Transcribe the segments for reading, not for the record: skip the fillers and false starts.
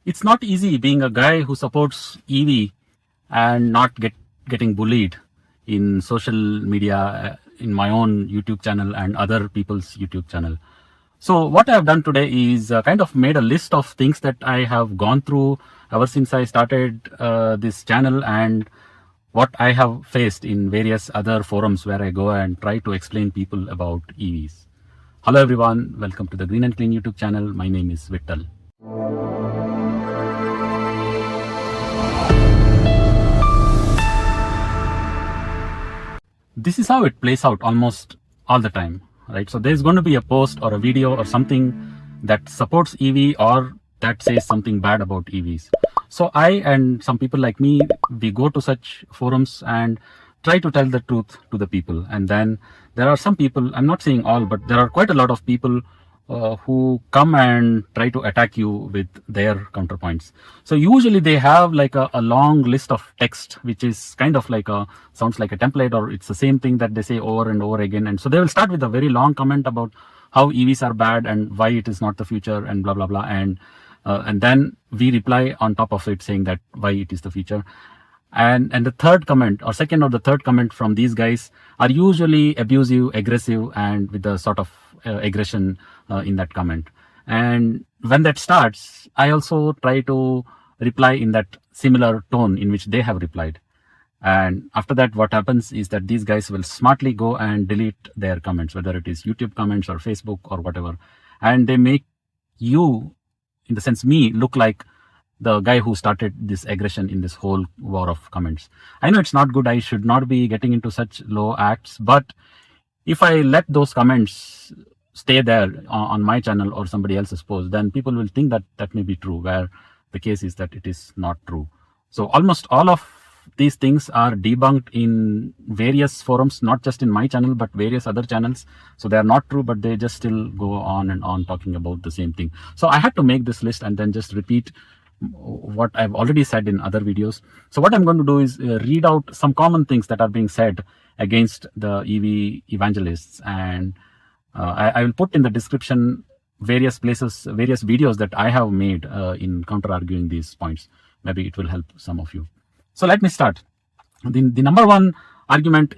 it's not easy being a guy who supports EV and not getting bullied in social media, in my own YouTube channel and other people's YouTube channel. So what I have done today is kind of made a list of things that I have gone through ever since I started this channel, and what I have faced in various other forums where I go and try to explain people about EVs. Hello everyone, welcome to the GreenNClean YouTube channel. My name is Vittal. This is how it plays out almost all the time, right? So there's going to be a post or a video or something that supports EV or that says something bad about EVs. So I and some people like me, we go to such forums and try to tell the truth to the people. And then there are some people, I'm not saying all, but there are quite a lot of people who come and try to attack you with their counterpoints. So usually they have like a long list of text, which is kind of like sounds like a template, or it's the same thing that they say over and over again. And so they will start with a very long comment about how EVs are bad and why it is not the future and blah, blah, blah. And then we reply on top of it saying that why it is the future. And the third comment or second or the third comment from these guys are usually abusive, aggressive, and with a sort of aggression in that comment. And when that starts, I also try to reply in that similar tone in which they have replied. And after that, what happens is that these guys will smartly go and delete their comments, whether it is YouTube comments or Facebook or whatever. And they make you, in the sense me, look like the guy who started this aggression in this whole war of comments. I know it's not good. I should not be getting into such low acts. But if I let those comments stay there on my channel or somebody else's post, then people will think that that may be true, where the case is that it is not true. So almost all of these things are debunked in various forums, not just in my channel, but various other channels. So they are not true, but they just still go on and on talking about the same thing. So I had to make this list and then just repeat what I've already said in other videos. So what I'm going to do is read out some common things that are being said against the EV evangelists, and I will put in the description various places, various videos that I have made in counter arguing these points. Maybe it will help some of you. So let me start. The number one argument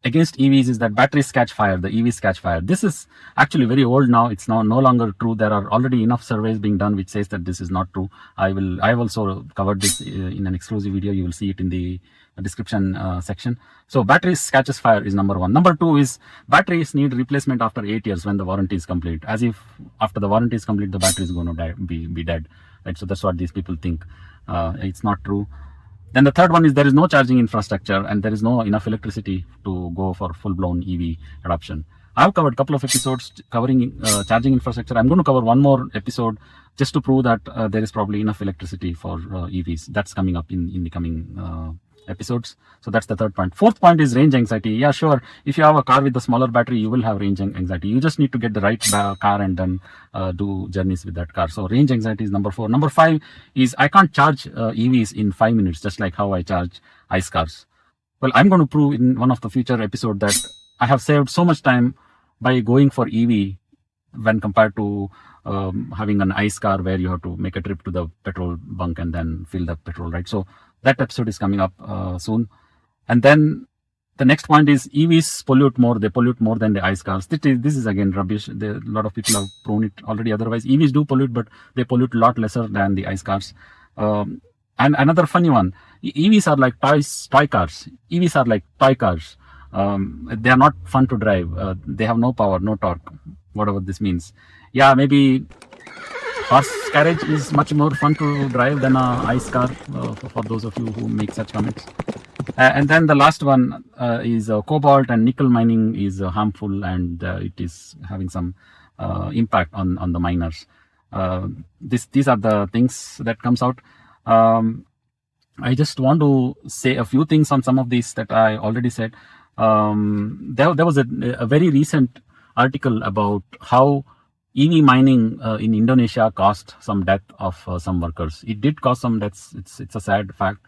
against EVs is that batteries catch fire, the EVs catch fire. This is actually very old now. It's now no longer true. There are already enough surveys being done which says that this is not true. I've also covered this in an exclusive video. You will see it in the description section. So batteries catches fire is number one. Number two is batteries need replacement after 8 years when the warranty is complete. As if after the warranty is complete, the battery is going to be dead. Right? So that's what these people think. It's not true. Then the third one is there is no charging infrastructure and there is no enough electricity to go for full-blown EV adoption. I've covered a couple of episodes covering charging infrastructure. I'm going to cover one more episode just to prove that there is probably enough electricity for EVs. That's coming up in the coming episodes. So that's the third point. Fourth point is range anxiety. Yeah, sure. If you have a car with a smaller battery, you will have range anxiety. You just need to get the right car and then do journeys with that car. So range anxiety is number four. Number five is I can't charge EVs in 5 minutes, just like how I charge ICE cars. Well, I'm going to prove in one of the future episodes that I have saved so much time by going for EV when compared to having an ICE car where you have to make a trip to the petrol bunk and then fill the petrol, right? So that episode is coming up soon. And then the next point is EVs pollute more. They pollute more than the ICE cars. This is again rubbish. A lot of people have proven it already. Otherwise, EVs do pollute, but they pollute a lot lesser than the ICE cars. And another funny one, EVs are like toy cars. EVs are like toy cars. They are not fun to drive. They have no power, no torque, whatever this means. Yeah, maybe horse carriage is much more fun to drive than a ICE car for those of you who make such comments. And then the last one is cobalt and nickel mining is harmful and it is having some impact on the miners. These are the things that comes out. I just want to say a few things on some of these that I already said. There was a very recent article about how EV mining in Indonesia caused some death of some workers. It did cause some deaths. It's a sad fact.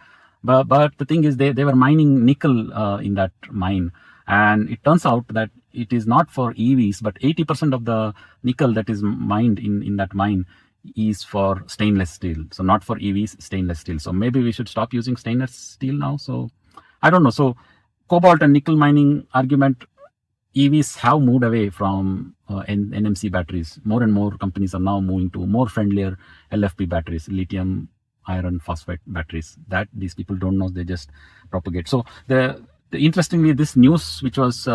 But the thing is, they were mining nickel in that mine. And it turns out that it is not for EVs, but 80% of the nickel that is mined in that mine is for stainless steel, so not for EVs, stainless steel. So maybe we should stop using stainless steel now. So I don't know. So cobalt and nickel mining argument, EVs have moved away from NMC batteries. More and more companies are now moving to more friendlier LFP batteries, lithium iron phosphate batteries, that these people don't know, they just propagate. So interestingly, this news which was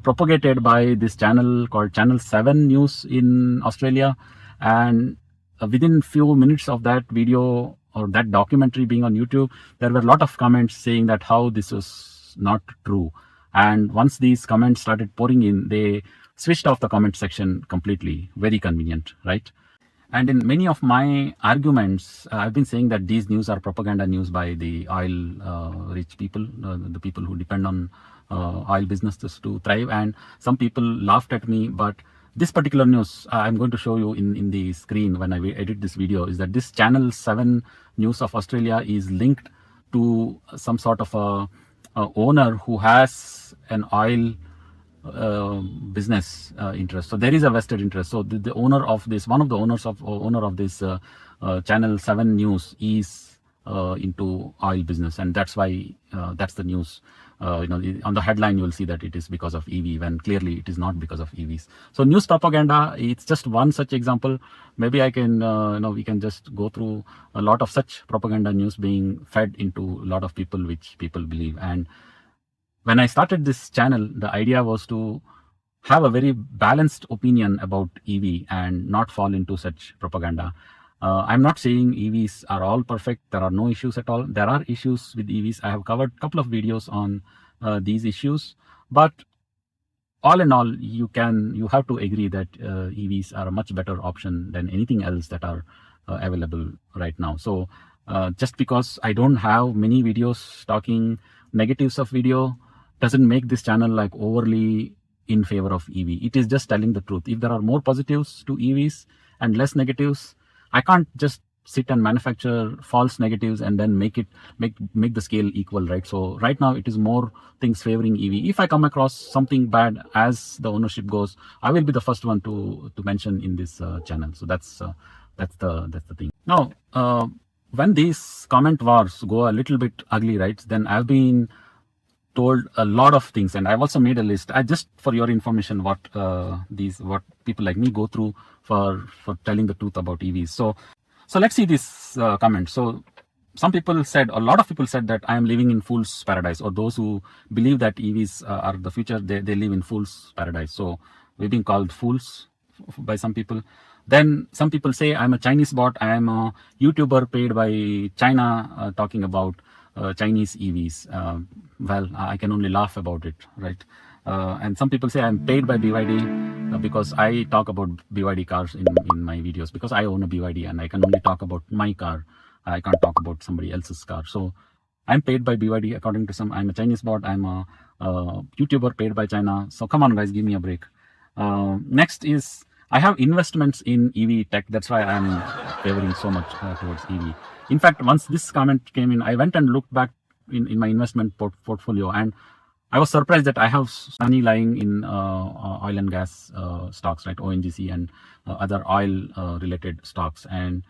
propagated by this channel called Channel 7 News in Australia, and within few minutes of that video or that documentary being on YouTube, there were a lot of comments saying that how this was not true. And once these comments started pouring in, they switched off the comment section completely. Very convenient, right? And in many of my arguments, I've been saying that these news are propaganda news by the oil-rich people, the people who depend on oil businesses to thrive. And some people laughed at me, but this particular news, I'm going to show you in the screen when I edit this video, is that this Channel 7 News of Australia is linked to some sort of a owner who has an oil business interest. So there is a vested interest. So the owner of this, one of the owners of this Channel 7 News is into oil business, and that's why that's the news. On the headline you will see that it is because of EV, when clearly it is not because of EVs. So news propaganda, it's just one such example. Maybe I can we can just go through a lot of such propaganda news being fed into a lot of people, which people believe. And when I started this channel, the idea was to have a very balanced opinion about EV and not fall into such propaganda. I'm not saying EVs are all perfect. There are no issues at all. There are issues with EVs. I have covered a couple of videos on these issues, but all in all, you have to agree that EVs are a much better option than anything else that are available right now. So just because I don't have many videos talking negatives of video doesn't make this channel like overly in favor of EV. It is just telling the truth. If there are more positives to EVs and less negatives, I can't just sit and manufacture false negatives and then make the scale equal, right? So right now it is more things favoring EV. If I come across something bad as the ownership goes, I will be the first one to mention in this channel. So that's the thing. Now when these comment wars go a little bit ugly, right, then I've been told a lot of things, and I've also made a list. I just, for your information, what people like me go through for telling the truth about EVs. So let's see this comment. So a lot of people said that I am living in fool's paradise, or those who believe that EVs are the future, they live in fool's paradise. So we've been called fools by some people. Then some people say I'm a Chinese bot. I am a YouTuber paid by China talking about Chinese EVs. Well, I can only laugh about it, right? And some people say I'm paid by BYD because I talk about BYD cars in my videos, because I own a BYD and I can only talk about my car. I can't talk about somebody else's car. So I'm paid by BYD according to some. I'm a Chinese bot. I'm a YouTuber paid by China. So come on, guys, give me a break. Next is I have investments in EV tech. That's why I'm favoring so much towards EV. In fact, once this comment came in, I went and looked back in my investment portfolio, and I was surprised that I have money lying in oil and gas stocks, right? ONGC and other oil related stocks. And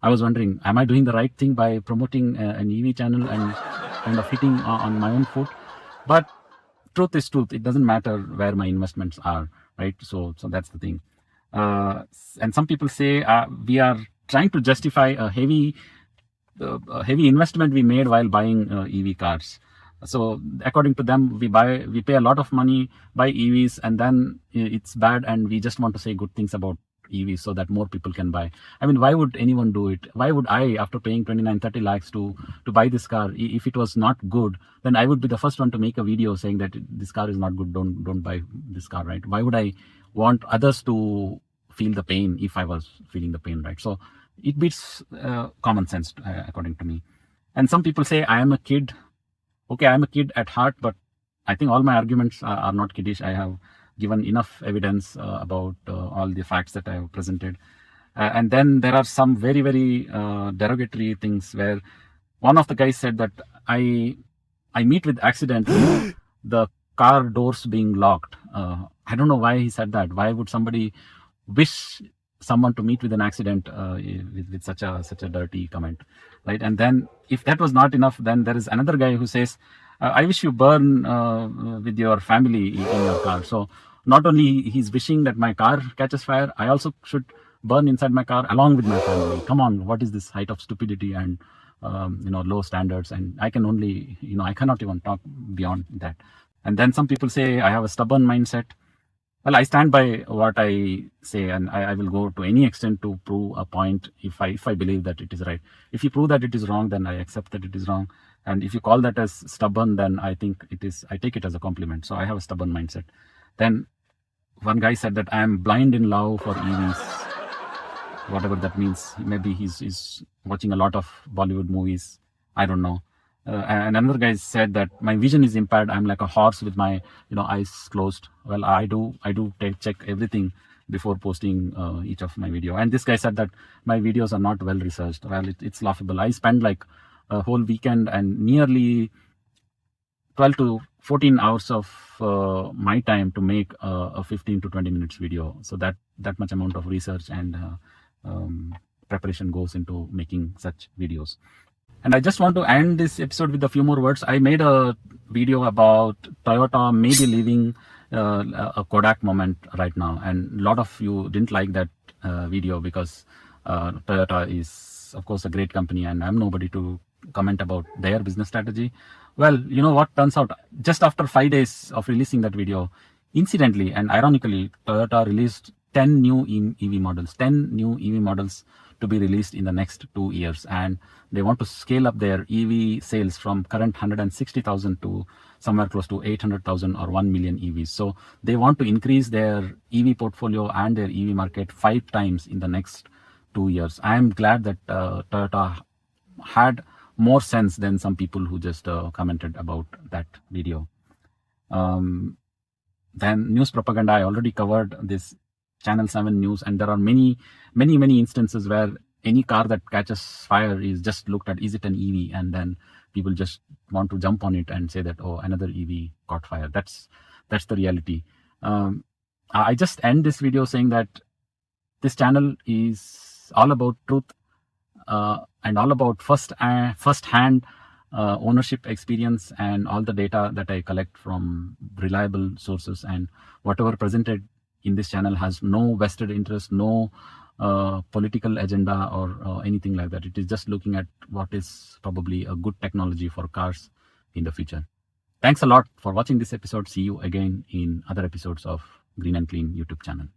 I was wondering, am I doing the right thing by promoting an EV channel and kind of hitting on my own foot? But truth is truth. It doesn't matter where my investments are, right? So that's the thing. And some people say we are trying to justify a heavy investment we made while buying EV cars. So according to them, we pay a lot of money, buy EVs, and then it's bad, and we just want to say good things about EVs so that more people can buy. I mean, why would anyone do it? Why would I, after paying 29-30 lakhs to buy this car, if it was not good, then I would be the first one to make a video saying that this car is not good, don't buy this car, right? Why would I want others to feel the pain if I was feeling the pain, right? So it beats common sense, according to me. And some people say I am a kid. Okay, I am a kid at heart, but I think all my arguments are not kiddish. I have given enough evidence about all the facts that I have presented. And then there are some very, very derogatory things where one of the guys said that I meet with accident the car doors being locked. I don't know why he said that. Why would somebody wish someone to meet with an accident with such a dirty comment, right? And then if that was not enough, then there is another guy who says, I wish you burn with your family in your car. So not only he's wishing that my car catches fire, I also should burn inside my car along with my family. Come on, what is this height of stupidity and low standards? And I can only, I cannot even talk beyond that. And then some people say I have a stubborn mindset. Well, I stand by what I say, and I will go to any extent to prove a point if I believe that it is right. If you prove that it is wrong, then I accept that it is wrong. And if you call that as stubborn, then I think it is. I take it as a compliment. So I have a stubborn mindset. Then one guy said that I am blind in love for EVs, whatever that means. Maybe he's watching a lot of Bollywood movies. I don't know. And another guy said that my vision is impaired. I'm like a horse with my eyes closed. Well, I do check everything before posting each of my video. And this guy said that my videos are not well researched. Well, it's laughable. I spend like a whole weekend and nearly 12 to 14 hours of my time to make a 15 to 20 minutes video. So that much amount of research and preparation goes into making such videos. And I just want to end this episode with a few more words. I made a video about Toyota maybe leaving a Kodak moment right now. And a lot of you didn't like that video because Toyota is, of course, a great company and I'm nobody to comment about their business strategy. Well, you know what turns out, just after 5 days of releasing that video, incidentally and ironically, Toyota released 10 new EV models, 10 new EV models to be released in the next 2 years. And they want to scale up their EV sales from current 160,000 to somewhere close to 800,000 or 1 million EVs. So they want to increase their EV portfolio and their EV market 5 times in the next 2 years. I am glad that Toyota had more sense than some people who just commented about that video. Then news propaganda, I already covered this Channel 7 news, and there are many instances where any car that catches fire is just looked at, is it an EV? And then people just want to jump on it and say that, oh, another EV caught fire. That's the reality. I just end this video saying that this channel is all about truth and all about first-hand ownership experience and all the data that I collect from reliable sources, and whatever presented in this channel has no vested interest, no political agenda or anything like that. It is just looking at what is probably a good technology for cars in the future. Thanks a lot for watching this episode. See you again in other episodes of Green and Clean YouTube channel.